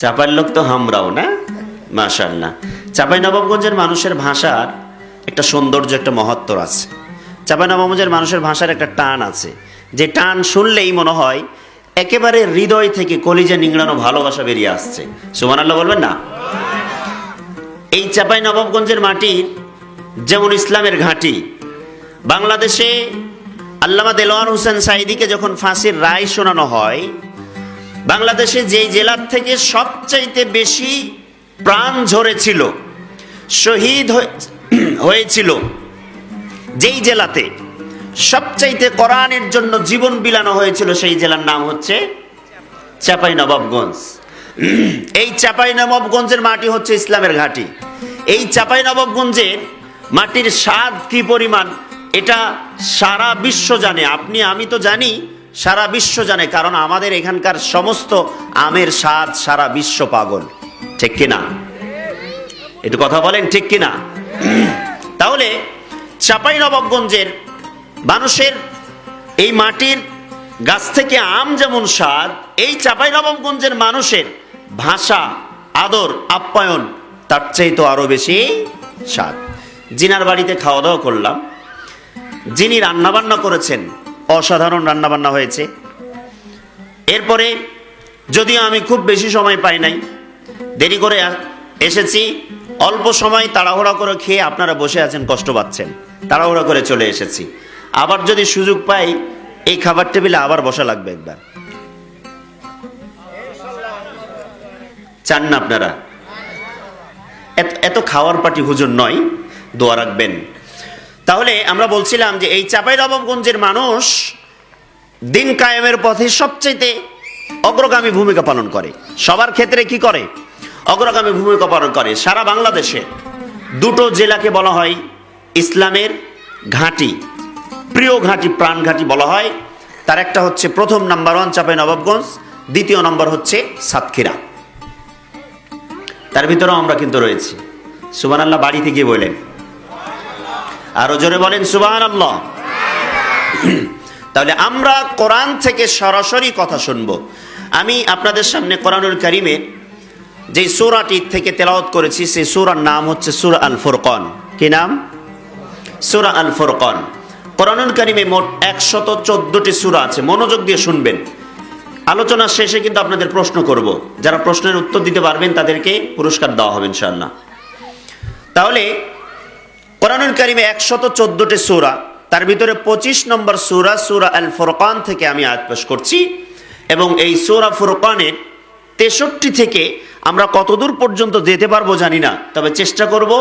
চাপাইয়ের লোক তো হামরাও না, মাশাআল্লাহ। চাঁপাইনবাবগঞ্জের মানুষের ভাষার একটা সৌন্দর্য, একটা মহত্ব আছে। চাঁপাইনবাবগঞ্জের মানুষের ভাষার একটা টান আছে, যে টান শুনলেই মনে হয় একেবারে হৃদয় থেকে কলিজা নিংড়ানো ভালোবাসা বেরিয়ে আসছে। সুবহানাল্লাহ বলবেন না? এই চাঁপাইনবাবগঞ্জের মাটি যেমন ইসলামের ঘাঁটি। বাংলাদেশে আল্লামা দেলোয়ার হোসেন সাঈদীকে যখন ফাঁসির রায় শোনানো হয়, বাংলাদেশে যেই জেলার থেকে সবচাইতে বেশি প্রাণ ঝরেছিল, শহীদ হয়েছিল, যেই জেলাতে সবচাইতে কোরআনের জন্য জীবন বিলানো হয়েছিল, সেই জেলার নাম হচ্ছে চাঁপাইনবাবগঞ্জ। এই চাঁপাইনবাবগঞ্জের মাটি হচ্ছে ইসলামের ঘাঁটি। এই চাঁপাইনবাবগঞ্জের মাটির স্বাদ কি পরিমাণ, এটা সারা বিশ্ব জানে। আপনি আমি তো জানি, সারা বিশ্ব জানে, কারণ আমাদের এখানকার সমস্ত আমের স্বাদ সারা বিশ্ব পাগল। ঠিক কিনা? একটু কথা বলেন, ঠিক কিনা? তাহলে চাঁপাইনবাবগঞ্জের মানুষের এই মাটির গাছ থেকে আম যেমন স্বাদ, এই চাঁপাইনবাবগঞ্জের মানুষের ভাষা, আদর, আপ্যায়ন তার চেয়ে তো আরো বেশি স্বাদ। জিনার বাড়িতে খাওয়া দাওয়া করলাম, যিনি রান্নাবান্না করেছেন অসাধারণ রান্নাবান্না হয়েছে। এরপরে যদিও আমি খুব বেশি সময় পাই নাই, দেরি করে এসেছি, অল্প সময় তাড়াহুড়া করে খেয়ে আপনারা বসে আছেন, কষ্ট পাচ্ছেন, তাড়াহুড়া করে চলে এসেছি। আবার যদি সুযোগ পাই এই খাবার টেবিলে আবার বসা লাগবে একবার। চান না আপনারা? এত খাওয়ার পার্টি হুজুর নয়, দোয়া রাখবেন। তাহলে আমরা বলছিলাম যে এই চাঁপাইনবাবগঞ্জের মানুষ দিন কায়েমের পথে সবচেয়ে অগ্রগামী ভূমিকা পালন করে। সবার ক্ষেত্রে কি করে? অগ্রগামী ভূমিকা পালন করে। সারা বাংলাদেশে দুটো জেলাকে বলা হয় ইসলামের ঘাঁটি, প্রিয় ঘাঁটি, প্রাণ ঘাঁটি বলা হয়। তার একটা হচ্ছে প্রথম নাম্বার 1 চাঁপাইনবাবগঞ্জ, দ্বিতীয় নম্বর হচ্ছে সাতক্ষীরা। তার ভিতরেও আমরা কিন্তু রয়েছি। সুবহানাল্লাহ বাড়িতে গিয়ে বলেন, আরো জোরে বলেন সুবহানাল্লাহ। তাহলে আমরা কোরআন থেকে সরাসরি কথা শুনবো। আমি আপনাদের সামনে কোরআনুল কারীমের যে সূরাটি থেকে তেলাওয়াত করেছি, সেই সূরার নাম হচ্ছে সূরা আল ফুরকান। কি নাম? সূরা আল ফুরকান। কোরআনুল কারীমে মোট 114টি সূরা আছে। মনোযোগ দিয়ে শুনবেন। আলোচনা শেষে কিন্তু আপনাদের প্রশ্ন করব। যারা প্রশ্নের উত্তর দিতে পারবেন তাদেরকে পুরস্কার দেওয়া হবে ইনশাআল্লাহ। তাহলে কোরআনুল কারীমে 114টি সূরা, তার ভিতরে 25 নম্বর সূরা, সূরা আল ফুরকান থেকে আমি আয়াত পেশ করছি। এবং এই সূরা ফুরকানের 63 থেকে আমরা কতদূর পর্যন্ত যেতে পারবো জানি না, তবে চেষ্টা করব